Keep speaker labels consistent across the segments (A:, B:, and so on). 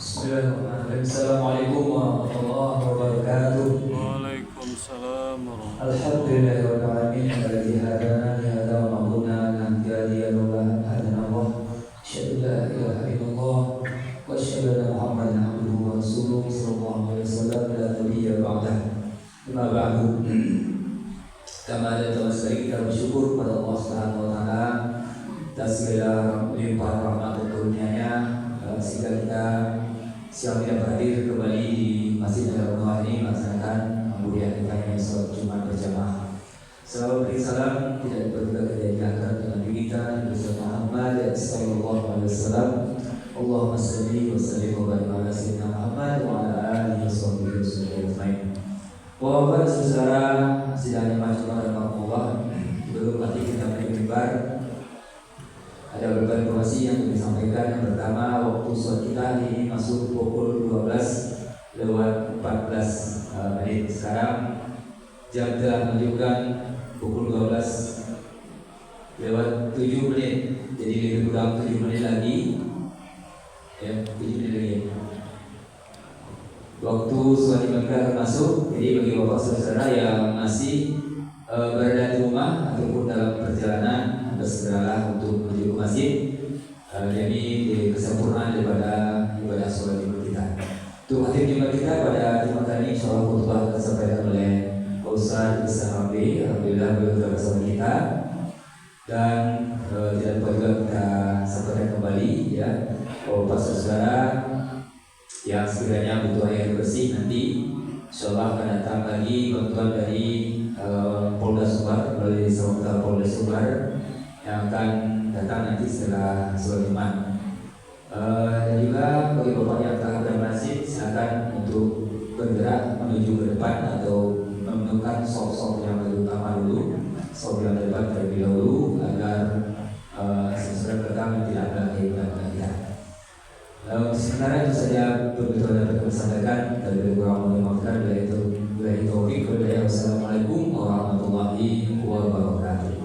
A: Bismillahirrahmanirrahim. Assalamualaikum warahmatullahi wabarakatuh.
B: Waalaikumsalam warahmatullahi
A: Alhamdulillahirabbil alamin alladzi hadana li hadza wa ma kunna linahtadiya laula an hadana Allah. Asyhadu an la ilaha illallah wa asyhadu anna Muhammadan abduhu wa rasuluhu sallallahu alaihi wasallam la nabiyya ba'dah. Amma ba'du. Kama ada telah sekali kita bersyukur kepada Allah Subhanahu wa taala atas segala limpahan rahmat dan karunia-Nya sehingga kita siang tidak hadir kembali di Masjid Al-Anwar ini melaksanakan kemudian kita yang sholat Jumat berjamaah. Salam beri salam tidak berbuka kejadian dengan Nabi kita Nabi Muhammad sallallahu alaihi wasallam. Allahumma shalli wa sallim wa barik ala sayyidina Muhammad wa ala alihi wasallam. Bapak saudara sidang majlis rahmatullah, belum nanti kita mimbar. Ada beberapa informasi yang disampaikan. Yang pertama, waktu sholat kita hari ini masuk pukul 12:14 menit. Sekarang jam telah menunjukkan pukul 12:07 menit. Jadi lebih kurang 7 menit lagi. Ya, 7 menit lagi. Waktu sholat maghrib akan masuk. Jadi bagi bapak saudara yang masih berada di rumah ataupun dalam perjalanan, bersegeralah untuk menuju ke masjid. Jadi kesempurnaan daripada ibadah sholat Jumat kita. Untuk khatib Jumat kita pada Jumat kali ini, insyaallah khutbah akan disampaikan oleh Pak Ustaz Besar Rabi. Alhamdulillah beliau telah bersama kita. Dan tidak lupa juga kita sampaikan kembali ya, Bapak saudara yang sekiranya butuh air bersih nanti insyaallah akan datang lagi bantuan dari Polda Sumbar melalui Samudra Polda Sumbar yang akan datang nanti setelah sholat Jumat. Dan juga bagi bapak yang telah bermasjid, silakan untuk bergerak menuju ke depan atau menentukan sop-sop yang lebih utama dulu, sop yang depan terlebih dahulu agar sesudah belakang tidak ada kehadiran kita. Sementara itu saja begitu dapat kami sampaikan dan lebih kurang memaafkan yaitu billahi taufik wal hidayah. Wassalamualaikum warahmatullahi wabarakatuh.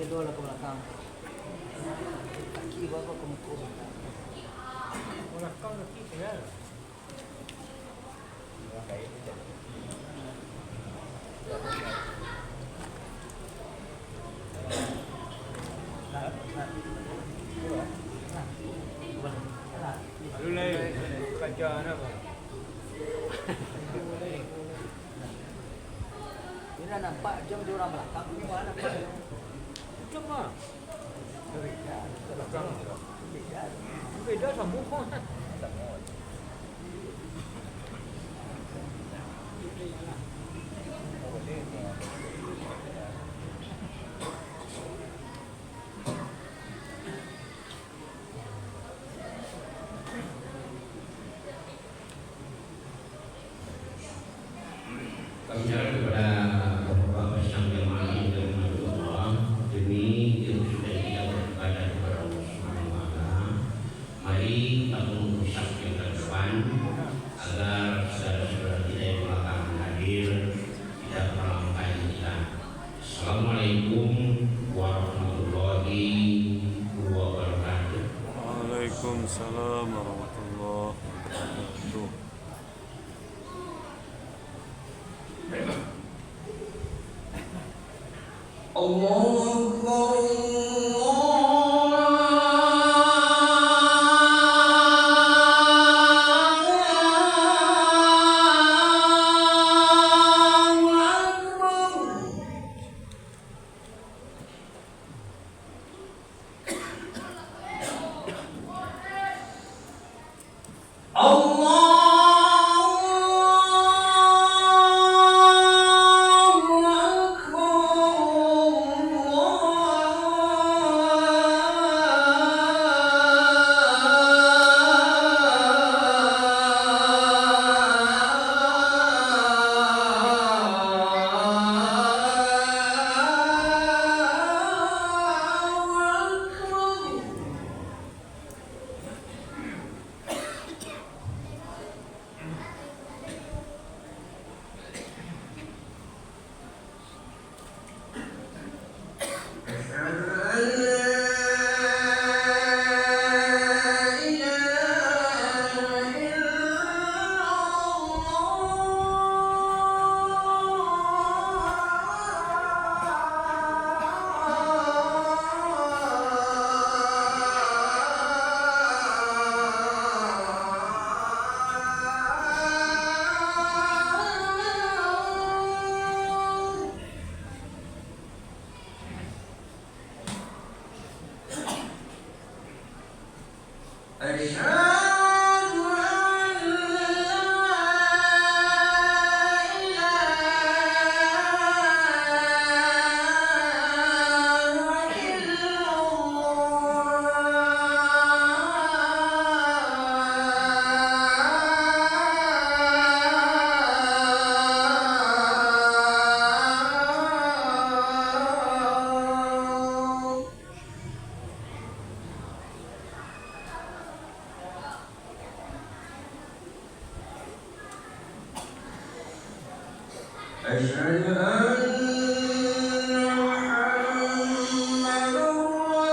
C: dia dola ke belakang. Kaki bawa ke muka. Belakang kaki ya.
D: Lulai kajian apa?
C: Ini nampak jam dia orang belakang. Ini mana nampak?
D: Macam mana? Belakang. Beda sambung kan?
E: Kami harap kepada Bapak Presiden yang maha dan Allah demi yang sudah tidak beribadah kepada Allah Subhanahu wa Ta'ala. Mari kita merusak yang terdepan agar saudara-saudara kita yang belakang hadir tidak melangkahi kita. Assalamualaikum warahmatullahi wabarakatuh.
B: Waalaikumsalam warahmatullahi wabarakatuh.
E: Allahu Akbar. أشهد أن محمدًا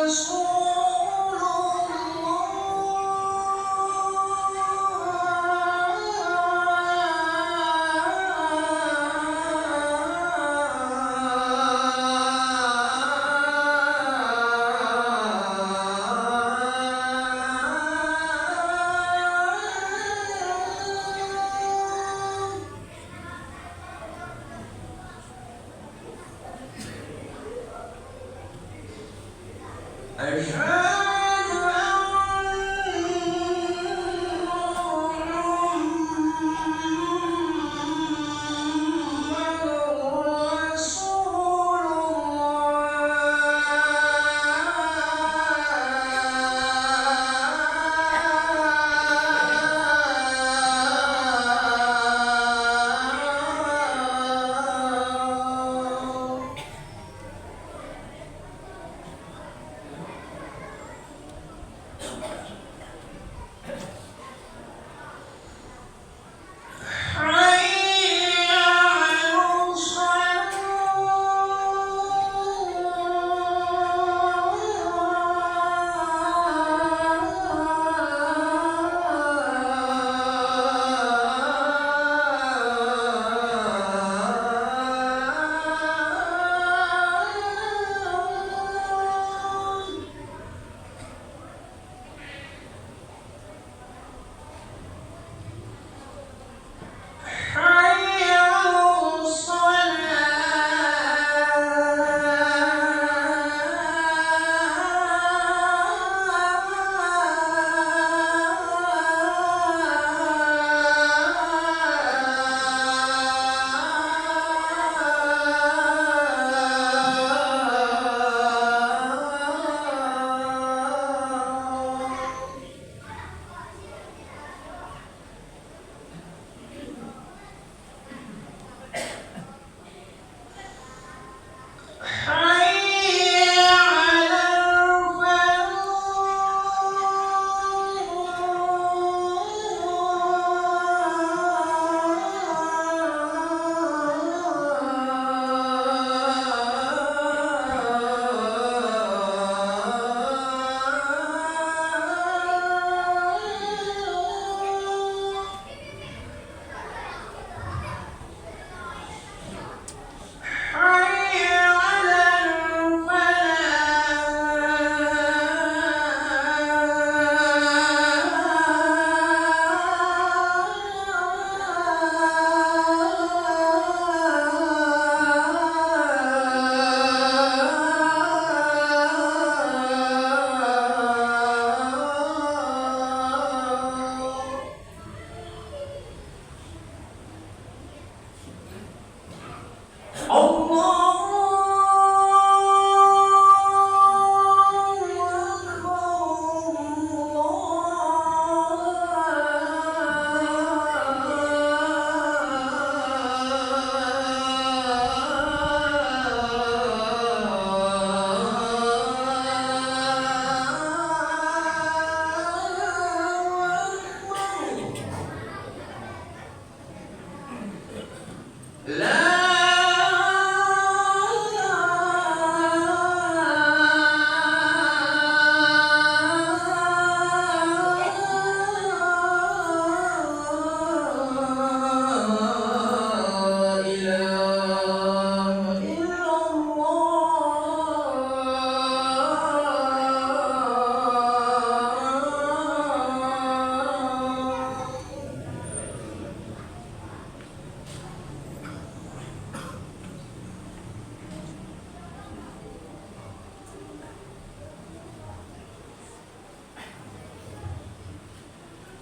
E: رسول الله.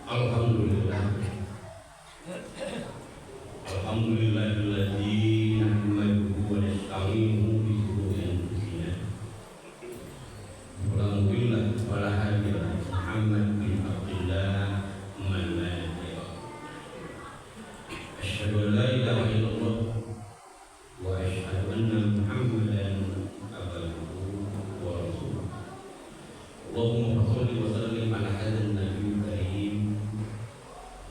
E: Alhamdulillah. Alhamdulillahilladzi nahmaduhu wa nasta'inuhu bi shururi anfusina. Alhamdulillah wala hadiya Muhammad bin Abdullah man la ilaha. Asyhadu an la ilaha illallah wa asyhadu anna Muhammadan abduhu wa rasuluh. Allahumma shalli wa sallim ala hadzal nabiyil karim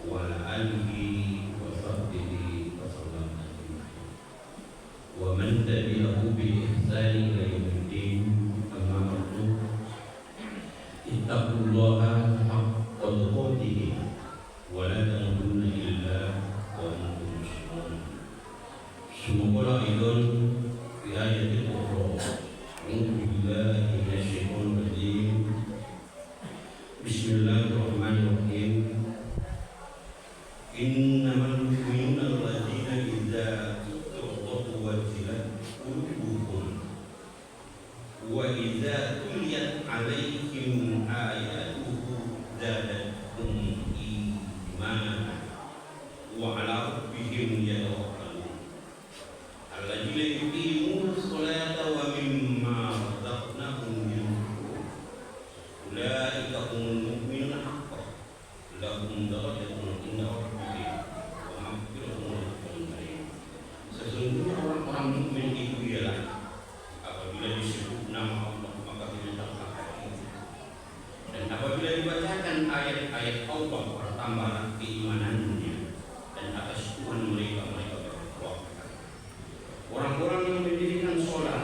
E: wa ala alihi wa sahbihi wa sallam wa man tabi'ahu bi ihsani ila yaumiddin. Amma ba'du, ittaqullaha haqqa tuqatih wa la tamutunna illa wa antum muslimun. Semoga idul fi ayatil ukhra. A'udzu billahi minasyaitonir rajim. Bismillahirrahmanirrahim. Innamal mu'minuna alladzina idza dzukira wajilat qulubuhum wa idza tuliyat 'alaihim ayatuhu zadatuhum imanan wa 'ala rabbihim yatawakkalun. Alladzina yuqimuna sholata wa mimma razaqnahum yunfiqun. Ulaika humul mu'minuna haqqan lahum darajatun inda rabbihim wa maghfiratun wa rizqun karim. Sesungguhnya orang-orang mukmin itu ialah apabila disebut nama Allah maka diletakkan hati, dan apabila dibacakan ayat-ayat Allah bertambahlah keimanannya, dan atas Tuhan mereka bertawakal. Orang-orang yang mendirikan sholat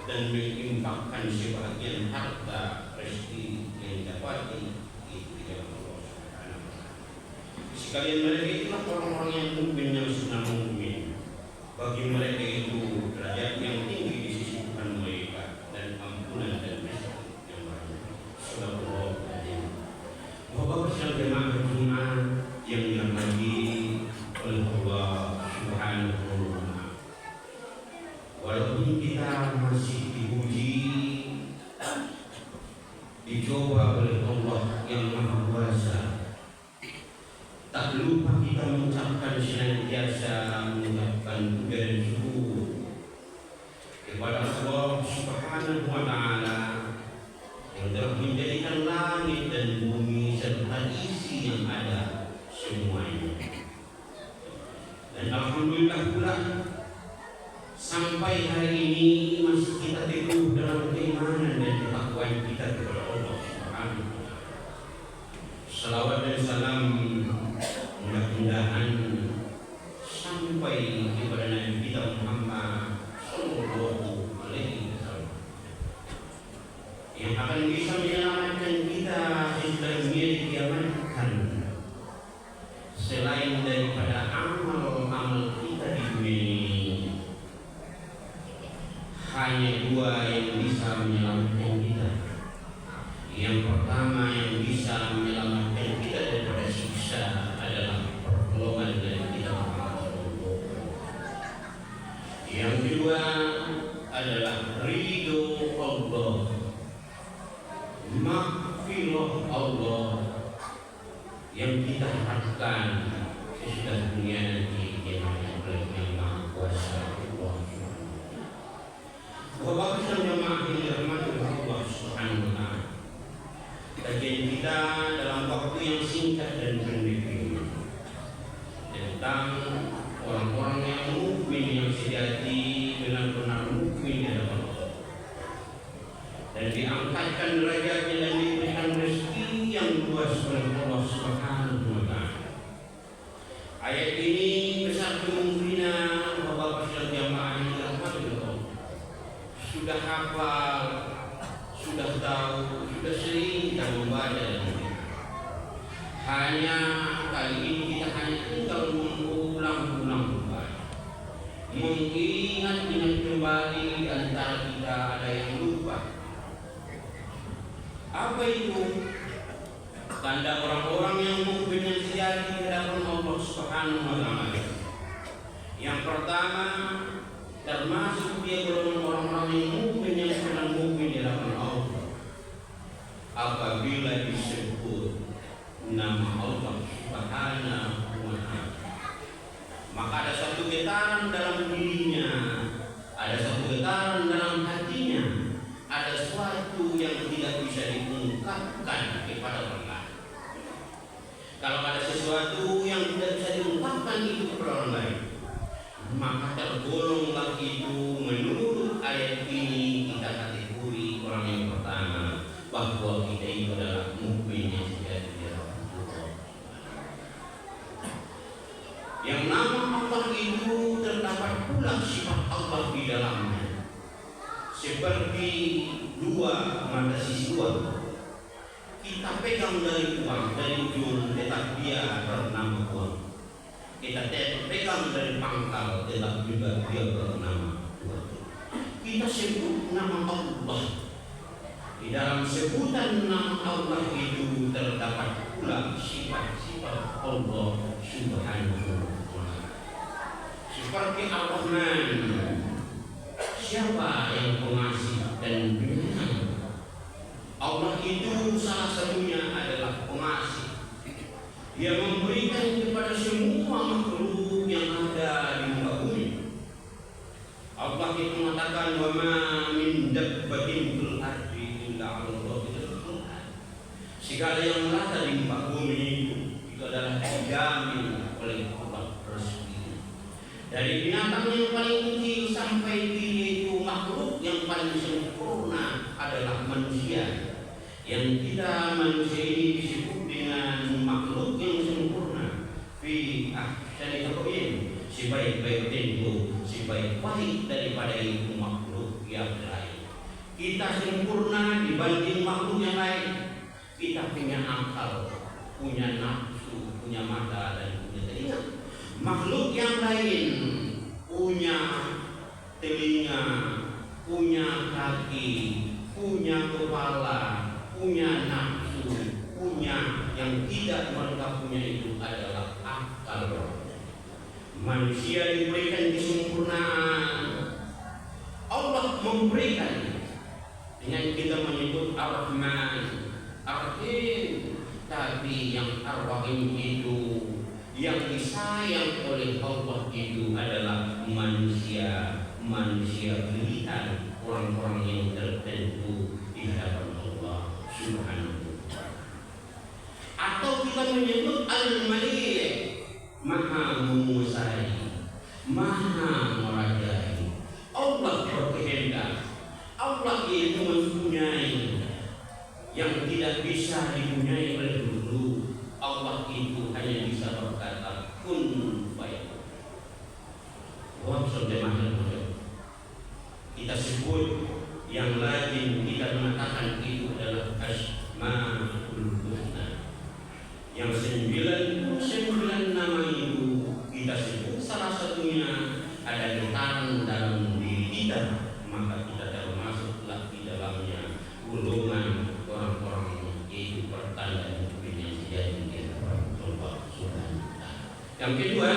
E: dan menginfakkan sebahagian harta rezeki yang didapati itu di jalan Allah Subhanahu wa taala. Sekalian mereka itulah orang-orang yang mukmin yang sunnah mukmin. Bagi mereka itu derajat yang tinggi di sisi Tuhan mereka dan ampunan dan rezeki yang banyak. Sallallahu alaihi wasallam. Bapak jemaah Jumat yang dirahmati oleh Allah Subhanahu wa taala. Walaupun kita masih diuji, dicoba oleh Allah yang Maha Kuasa, tak lupa kita mengucapkan senantiasa mengucapkan puja dan syukur kepada Allah Subhanahu wa taala yang telah menjadikan langit dan bumi serta isi yang ada semuanya. Dan alhamdulillah pula sampai hari ini masih kita teguh dalam keimanan dan ketakwaan kita kepada Allah Subhanahu wa taala. Salawat dan salam mudah-mudahan sampai kepada Nabi kita Muhammad sallallahu alaihi wasallam yang akan bisa menyelamatkan kita sesudah dunia dikiamatkan. Selain daripada amal-amal kita di dunia ini, hanya dua yang bisa menyelamatkan kita. Yang pertama yang bisa menyelamatkan kita daripada siksa adalah pertolongan dari kita Muhammad sallallahu alaihi wasallam. Yang kedua adalah ridho Allah, maghfirah Allah yang kita harapkan sesudah dunia nanti dikenal oleh Yang Maha Kuasa Allah. Bapak dan jemaah yang dirahmati Allah Subhanahu wa taala. Kajian kita dalam waktu yang singkat dan pendek ini tentang orang-orang yang mukmin yang sejati benar-benar mukmin di hadapan Allah, dan diangkatkan derajatnya dan diberikan rezeki yang luas oleh Allah Subhanahu wa taala. Ayat ini besar kemungkinan Bapak dan jemaah yang dirahmati Allah sudah hafal, sudah tahu, sudah sering kita membaca dan mendengar. Hanya kali ini kita hanya tinggal mengulang-ulang kembali, mengingat kembali antara kita ada yang lupa. Apa itu? Tanda orang-orang yang mukmin yang sejati di hadapan Allah Subhanahu wa taala. Yang pertama, termasuk dia golongan orang-orang yang mukmin yang sedang mukmin di hadapan Allah. Apabila disebut nama Allah Subhanahu wa Ta'ala. Maka ada satu getaran dalam dirinya, ada satu getaran dalam hatinya, ada sesuatu yang tidak bisa diungkapkan kepada orang lain. Kalau ada sesuatu yang tidak bisa diungkapkan itu kepada orang lain, maka tergolonglah itu menurut ayat ini kita kategori orang yang pertama, bahwa kita itu adalah mukmin yang sejati di dalam Allah. Yang nama Allah itu terdapat pula sifat Allah di dalamnya, seperti dua mata sisi uang. Kita pegang dari uang dari ujung, tetap dia bernama uang. Kita pegang dari pangkal, tetap juga dia bernama uang. Kita sebut nama Allah. Di dalam sebutan nama Allah itu terdapat pula sifat-sifat Allah Subhanahu wa Ta'ala. Seperti Ar-Rahman, siapa yang pengasih dan penyayang? Allah itu salah satunya adalah pengasih. Dia memberikan kepada semua makhluk yang ada di muka bumi. Allah itu mengatakan, wa ma min dabbatin fil ardi illa 'ala Allahi rizquha. Segala yang ada di muka bumi itu adalah dijamin oleh Allah rezeki. Dari binatang yang paling kecil sampai dia itu makhluk yang paling sempurna adalah manusia. Yang kita manusia ini disebut dengan makhluk yang sempurna. Fi ahsani taqwim, sebaik-baik bentuk, sebaik-baik daripada itu makhluk yang lain. Kita sempurna dibanding makhluk yang lain. Kita punya akal, punya nafsu, punya mata dan punya telinga. Makhluk yang lain punya telinga, punya kaki, punya kepala, punya nafsu, punya yang tidak mereka punya itu adalah akal. Manusia diberikan kesempurnaan, Allah memberikan dengan kita menyebut Ar-Rahman, Ar-Rahim. Tapi yang Ar-Rahim itu, yang disayang oleh Allah itu adalah manusia. Manusia pilihan, orang-orang yang tertentu di hadapan Allah Subhanahu wa Ta'ala. Atau kita menyebut Al-Malik, Maha menguasai, Maha merajai. Allah berkehendak, Allah itu mempunyai yang tidak bisa dipunyai oleh dulu. Allah itu hanya bisa berkata kun fayakun. Wah, saudara, kita sebut yang lazim kita mengatakan itu adalah Asmaul Husna. Yang 99 nama itu kita sebut salah satunya ada getaran dalam diri kita, maka kita termasuklah di dalamnya golongan orang-orang yaitu pertanda mukmin yang sejati di hadapan Allah Subhanahu wa Ta'ala. Yang kedua,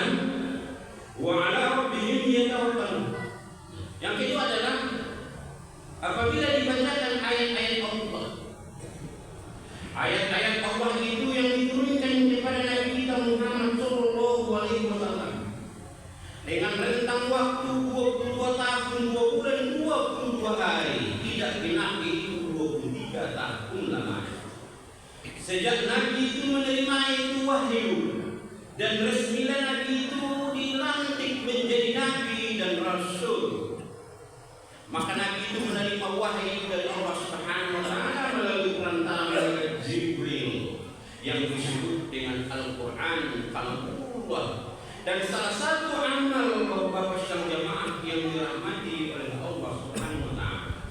E: wa 'ala rabbihim yatawakkalun. Yang kedua adalah apabila dibacakan ayat-ayat Allah, ayat-ayat Allah itu yang diturunkan kepada Nabi kita Muhammad Sallallahu Alaihi Wasallam dengan rentang waktu 22 tahun, 2 bulan, 22 hari, tidak genap itu 23 tahun lamanya. Sejak Nabi itu menerima itu wahyu dan resmilah Nabi itu dilantik menjadi Nabi dan Rasul, maka Nabi itu menerima wahyu dari Allah Subhanahu wa Ta'ala melalui perantara Jibril yang disebut dengan Al-Quran, Kalamullah. Dan salah satu amal Bapak Syam Jamaah yang dirahmati oleh Allah Subhanahu wa Ta'ala,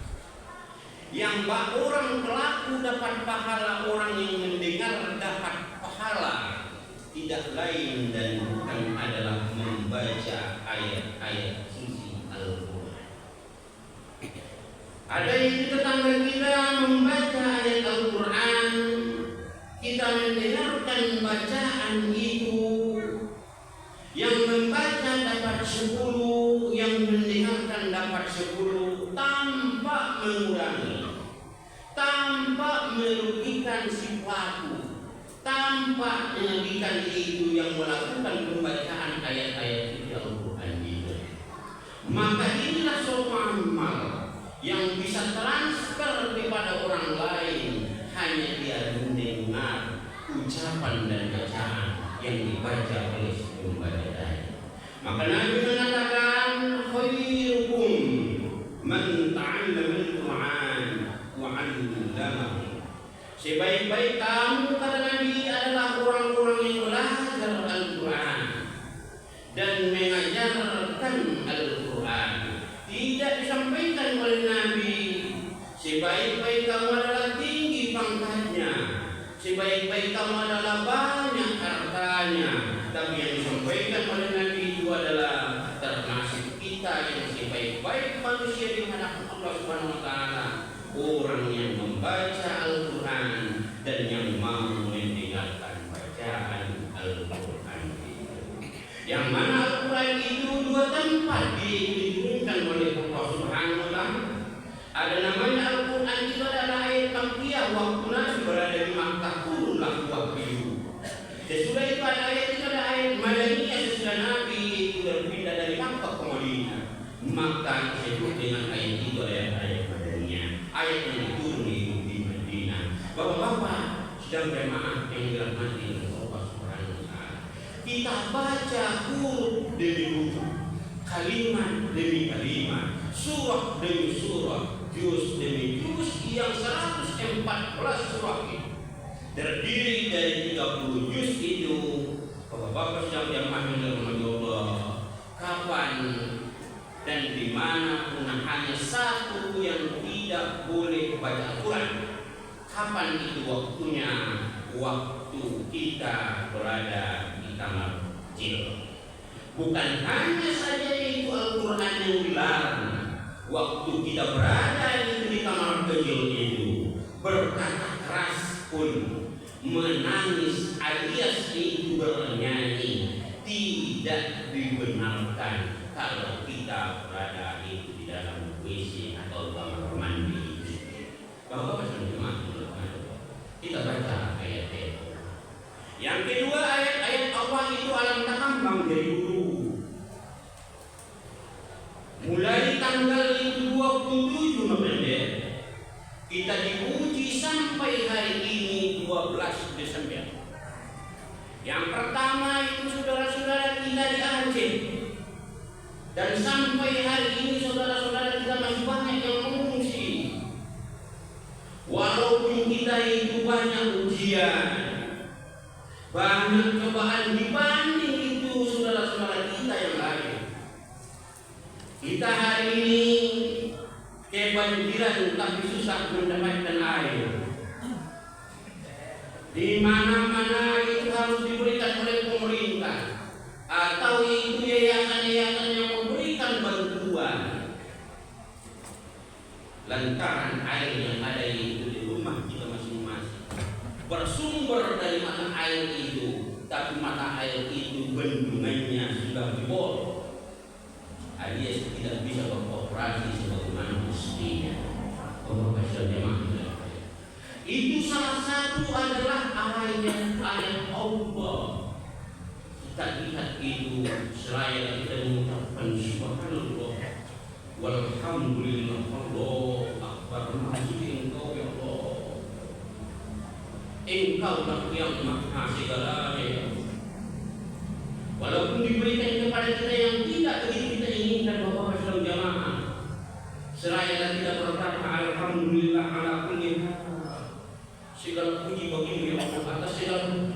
E: yang orang pelaku dapat pahala, orang yang mendengar dapat pahala, tidak lain dan bukan adalah membaca ayat-ayat suci Al-Quran. Ada yang tetangga kita membaca ayat Al-Quran, kita mendengarkan bacaan itu, yang membaca dapat 10, yang mendengarkan dapat 10, tanpa mengurangi, tanpa merugikan si pelaku, tampaknya ikan itu yang melakukan pembacaan ayat-ayat suci Al-Quran itu. Maka inilah suatu amal yang bisa transfer kepada orang lain, hanya dia mendengar ucapan dan bacaan yang dibaca oleh si pembaca tadi. Maka Nabi mengatakan, khairukum man ta'allama al-Quran wa 'allamahu. Sebaik-baik kamu, kata Nabi, adalah orang-orang yang belajar Al-Quran dan mengajarkan Al-Quran. Tidak disampaikan oleh Nabi, sebaik-baik kamu adalah tinggi pangkatnya, sebaik-baik kamu adalah banyak hartanya. Tapi yang disampaikan oleh Nabi itu adalah termasuk kita yang sebaik-baik manusia di hadapan Allah Subhanahu wa taala, orang yang membaca Al-Quran dan yang mau mendengarkan bacaan Al-Quran itu. Yang mana Al-Quran itu dua tempat diturunkan oleh Allah Subhanahu wa taala. Ada namanya Al-Quran itu adalah ayat Makkiyah, waktu Nabi berada di Makkah turunlah wahyu. Sesudah itu ada ayat itu ada ayat Madaniyah, sesudah Nabi itu berpindah dari Makkah ke Madinah. Maka disebut dengan ayat itu ayat Madaniyah, ayat yang diturun di Madinah. Bapak-bapak sedang jemaah yang dirahmati oleh Allah Subhanahu wa taala, kita baca huruf demi huruf, kalimat demi kalimat, surah demi surah, juz demi juz, yang 114 surah itu terdiri dari 30 juz itu. Bapak-bapak sedang jemaah yang dirahmati Allah, kapan dan di mana pun hanya satu yang tidak boleh baca Al-Quran. Kapan itu waktunya? Waktu kita berada di kamar kecil. Bukan hanya saja itu Al-Quran yang dilarang. Waktu kita berada di kamar kecil itu, berkata keras pun, menangis alias itu bernyanyi, tidak dibenarkan kalau kita berada di dalam WC atau kamar mandi. Bapak jemaah, kita baca ayat-ayat. Yang kedua, ayat-ayat Allah itu alam takambang dari dulu. Mulai tanggal 27 November kita diuji sampai hari ini 12 Desember. Yang pertama itu saudara-saudara kita di Aceh. Dan sampai hari ini saudara-saudara kita masih banyak yang mengungsi. Walaupun kita itu banyak ujian, banyak cobaan dibanding itu saudara-saudara kita yang lain. Kita hari ini kebanjiran tapi susah mendapatkan air. Di mana-mana itu harus diberikan oleh pemerintah atau itu yayasan-yayasan yang memberikan bantuan. Lantaran air yang ada itu di rumah kita masing-masing bersumber dari mata air itu, tapi mata air itu bendungannya sudah jebol, alias tidak bisa beroperasi sebagaimana mestinya. Itu salah satu adalah ayat Allah. Kita lihat itu seraya kita mengucapkan subhanallah walhamdulillah, Allah akbar, maksud engkau ya Allah, engkau lah yang maha segalanya. Walaupun diberikan kepada kita yang tidak begitu kita inginkan, Bapak Islam jamaah, seraya kita berkata alhamdulillah ala kulli hal, segala puji bagimu ya Allah atas segala.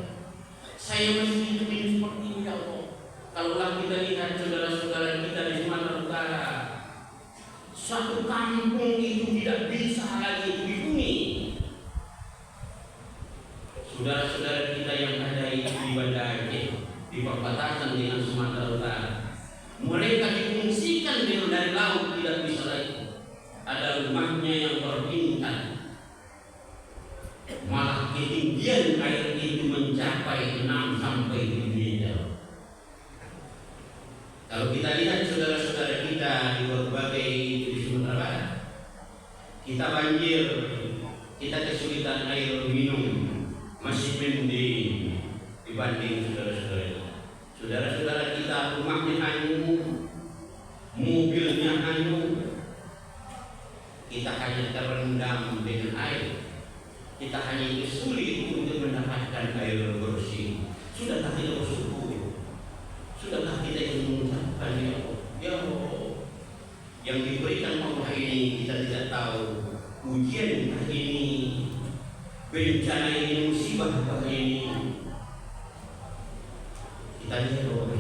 E: Saya masih hidup ini seperti ini ya Allah. Kalaulah kita lihat saudara-saudara kita di Sumatera Utara, satu kampung itu tidak bisa lagi dihuni. Saudara-saudara kita yang ada di Banda Aceh, di perbatasan dengan Sumatera Utara, mereka difungsikan dari laut tidak bisa lagi. Ada rumahnya yang berbintang, malah ketinggian air itu mencapai 6 sampai 7 meter. Kalau kita lihat saudara-saudara kita di berbagai di Sumatera Barat, kita banjir, kita kesulitan air minum, masih mending dibanding saudara-saudara kita rumahnya hanyut, mobilnya hanyut, kita hanya terendam dengan air, kita hanya sulit untuk mendapatkan air bersih. Sudahkah kita bersyukur? Sudahkah kita yang mengucapkan ya Allah, yang diberikan Allah ini kita tidak tahu ujian ini, bencana ini, musibah ini. Kita lihat bahwa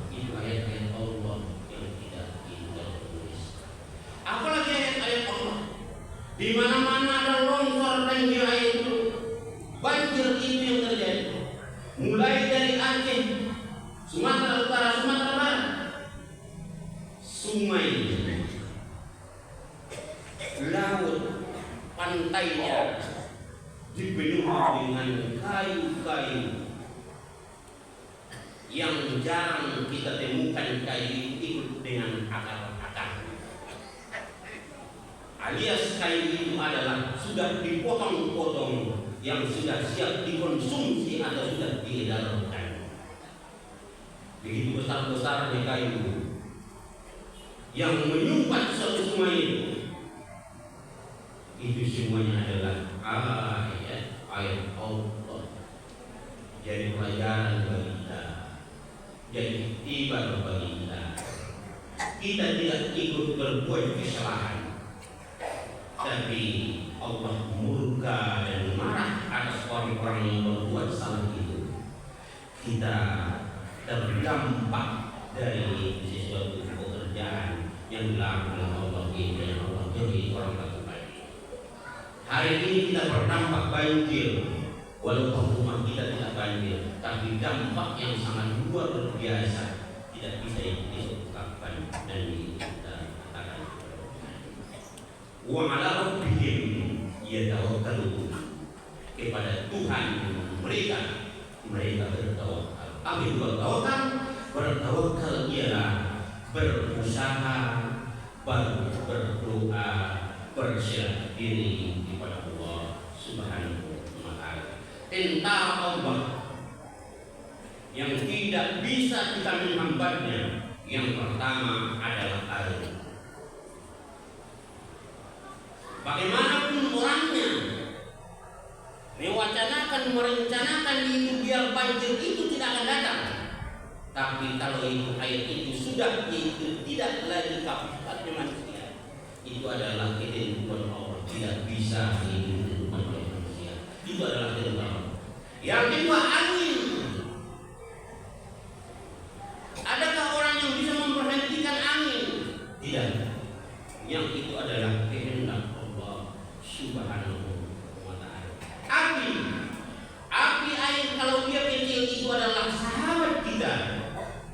E: itu ayat-ayat Allah yang tidak kita tulis. Apalagi ayat-ayat Allah, di mana-mana ada longsor dan air itu, banjir itu yang terjadi. Mulai dari Aceh, Sumatera Utara, Sumatera Barat, sungai, laut, pantainya dipenuhi dengan kayu-kayu yang jarang kita temukan. Kayu itu dengan akar-akar, alias kayu itu adalah sudah dipotong-potong, yang sudah siap dikonsumsi atau sudah diedarkan. Begitu besar-besarnya kayu yang menyumpat suatu sungai itu semuanya adalah ayat Allah. Jadi pelajaran bagi kita, jadi iktibar bagi kita. Kita tidak ikut berbuat kesalahan, tapi Allah murka dan marah atas orang-orang yang berbuat salah itu. Kita terdampak dari sesuatu pekerjaan yang dilakukan oleh Allah ini, yang Allah beri orang lakukan. Hari ini kita berdampak banjir, walaupun rumah kita tidak banjir, tapi dampak yang sangat luar biasa tidak bisa diungkapkan dan dikatakan. Wa ala rabbihim yatawakkalun, kepada Tuhan mereka bertawakal. Apa itu bertawakal? Bertawakal ialah berusaha, berdoa, berserah diri kepada Allah Subhanahu wa Ta'ala. Tentang Allah yang tidak bisa kita menghambatnya, yang pertama adalah air. Bagaimanapun orangnya merencanakan itu biar banjir itu tidak akan datang, tapi kalau itu air itu sudah itu tidak lagi kapasitasnya manusia, itu adalah ketentuan Allah, tidak bisa ditentukan oleh manusia. Itu adalah ketentuan Allah. Yang kedua, angin. Adakah orang yang bisa memberhentikan angin? Tidak. Yang itu adalah kehendak Allah Subhanahu wa Ta'ala. Api air kalau dia kecil itu adalah sahabat kita,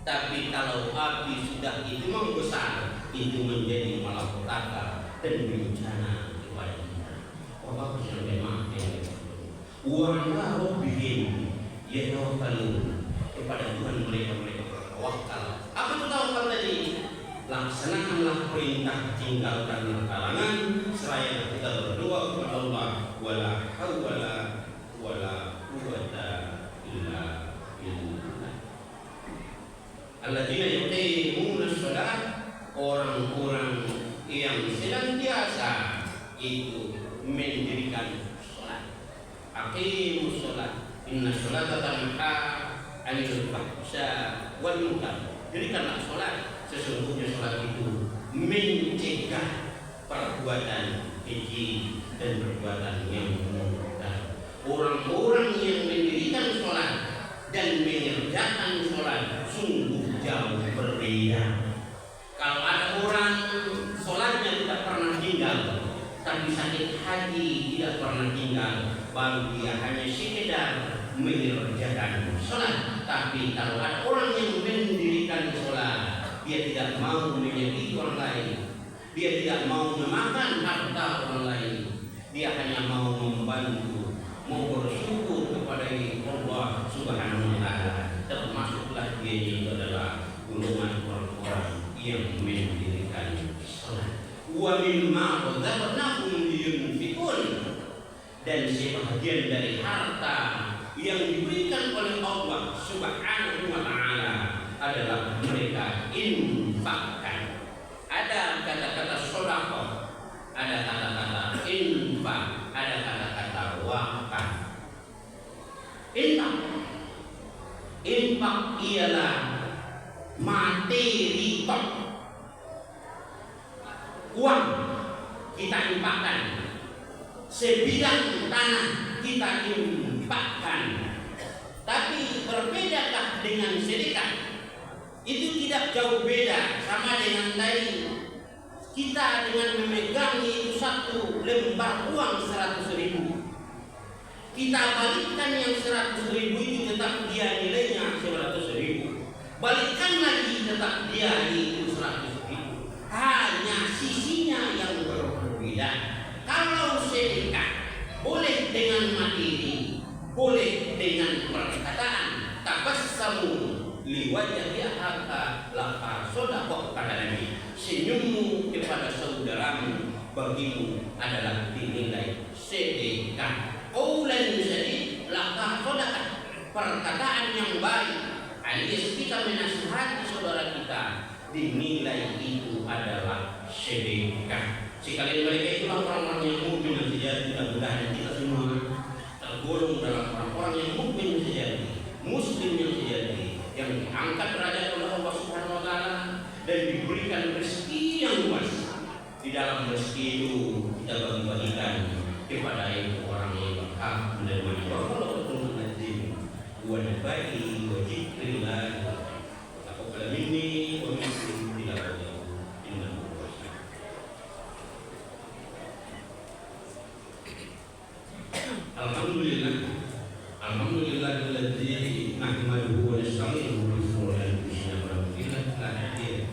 E: tapi kalau api sudah itu membesar, itu menjadi malapetaka dan bencana kepada kita. Allah berfirman, wa ala rabbihim yatawakkalun, kepada Tuhan mereka bertawakal. Apa itu tawakal tadi? Laksanakanlah perintah, tinggalkanlah larangan, seraya kita berdoa kepada Allah, wala haula wala quwwata illa billah. Alladzina yuqimuna shalah, orang-orang yang senantiasa itu mendirikan salat. Aqimus shalah, inna sholata tanha 'anil fahsya wal munkar. Dirikanlah salat, sesungguhnya salat itu mencegah perbuatan keji dan perbuatan yang munkar. Orang-orang yang mendirikan salat dan mengerjakan salat sungguh jauh berbeda. Kalau ada orang salatnya tidak pernah tinggal, tapi sakit hati tidak pernah tinggal, baru dia hanya sekedar mengerjakan salat. Tapi kalau ada orang yang mendirikan salat, dia tidak mau menyakiti orang lain, dia tidak mau memakan harta orang lain, dia hanya mau membantu, mau bersyukur kepada Allah Subhanahu wa Ta'ala. Termasuklah dia itu adalah golongan orang-orang yang mendirikan salat. Wa mimma razaqnahum yunfiqun, dan sebagian dari harta yang diberikan oleh Allah infakkan. Ada kata-kata sedekah, ada kata-kata infak, ada kata-kata wakaf. Infak ialah materi tok, uang kita infakkan, sebidang tanah kita infakkan. Tapi berbedakah dengan sedekah? Itu tidak jauh beda, sama dengan tadi kita dengan memegang itu satu lembar uang 100.000, kita balikkan yang 100.000 itu tetap dia nilainya 100.000, balikkan lagi tetap dia itu 100.000, hanya sisinya yang berbeda. Kalau sedekah boleh dengan materi, boleh dengan perkataan. Tabassamu liwajhi akhaka laka sedekah, kata Nabi. Senyummu kepada saudaramu bagimu adalah dinilai sedekah. Qaulan sadid laka sedekah, perkataan yang baik alias kita menasihati saudara kita dinilai itu adalah sedekah. Sekalian mereka itulah orang-orang yang mukmin yang sejati. Mudah-mudahan kita semua tergolong dalam orang-orang yang mukmin sejati, muslim yang sejati, yang diangkat derajat oleh Allah Subhanahu wa taala dan diberikan rezeki yang luas. Di dalam rezeki itu kita bagi-bagikan kepada itu orang yang berhak menerima. Allah Subhanahu wa nabati wa dzikrillah taqabbal minni wa minkum tilawatan innahu Alhamdulillahilladzi nahmaduhu wa nasta'inuhu wa nastaghfiruh wa nastaghfiruh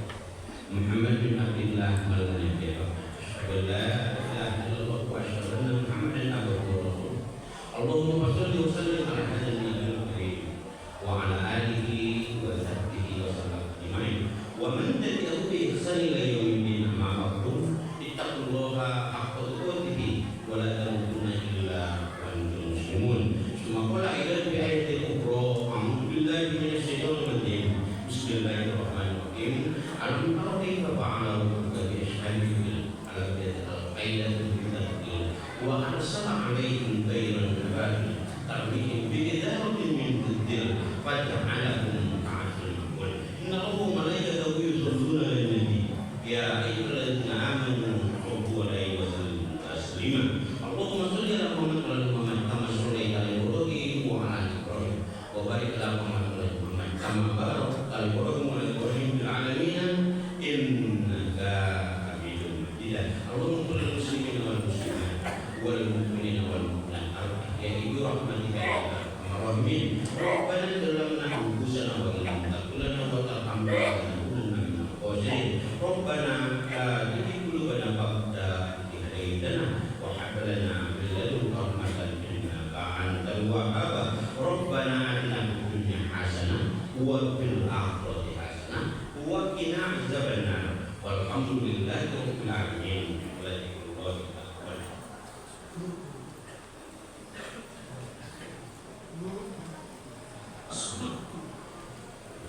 E: Muhammad bin Abdullah al-Nabiyyah wa la ilaha illallah wa asyhadu anna Muhammadan abduhu wa rasuluh. Allahumma shalli wa sallim ala nabiyyil karim wa ala alihi wa sahbihi wa sallam ajma'in wa man tabi'ahu bi ihsan ila yaumil din. Amma ba'du, ittaqullaha haqqa tuqatih wa la tamutunna illa wa antum muslimun. Maka ayat di ayat al-ukhra, a'udzu billahi minasyaitonir rajim. Bismillahirrahmanirrahim. Alam tara kaifa fa'ala rabbuka bi ashabil alam yatara aidan bidatil wa arsala 'alaihim tayran ababil tarmihim bi idaratin min sijil faj'alahum ka'asil ma'kul. Inna Allaha wa malaikatahu yusholluna 'alan nabi ya ayyuhalladzina amanu sallu 'alaihi wa sallimu taslima. Allahumma shalli ala Muhammad wa ala Muhammad kama shallaita ala Ibrahim wa ala ali Ibrahim wa barik ala Muhammad wa ala Muhammad kama barakta ala Ibrahim wa ala Ibrahim fil alamin innaka Hamidum Majid. Allahumma qul lil muslimin wal muslimat wal mu'minina wal mu'minat ya ibu rahmatika ya arhamar rahimin. Rabbana zalamna anfusana wa illam taghfir lana wa tarhamna lanakunanna minal khasirin. Rabbana la tuzigh qulubana ba'da idh hadaytana wa hab lana min ladunka rahmatan innaka antal wahhab. Rabbana atina fid dunya hasanah wa fil akhirati hasanah wa qina adzabannar. Walhamdulillahi rabbil alamin.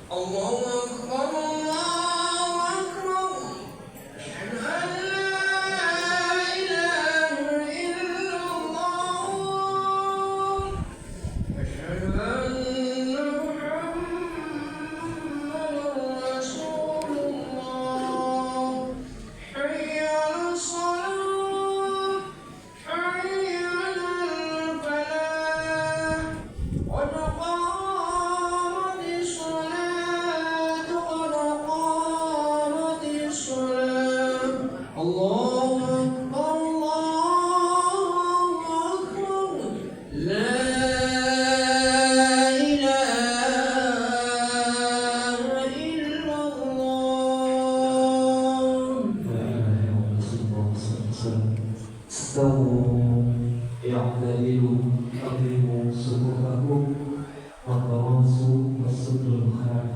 F: Allahu Akbar, Allahu Akbar. Asyhadu an la ilaha illallah. Asyhadu anna Muhammadan Rasulullah. Hayya 'alas shalah, hayya 'alal falah. Qad qamatis shalah, qad qamatis shalah. Allahu Akbar, Allahu Akbar. La ilaha illallah.
G: استووا اعتدلوا أقيموا صفوفكم وتواصوا بالصدق الخير.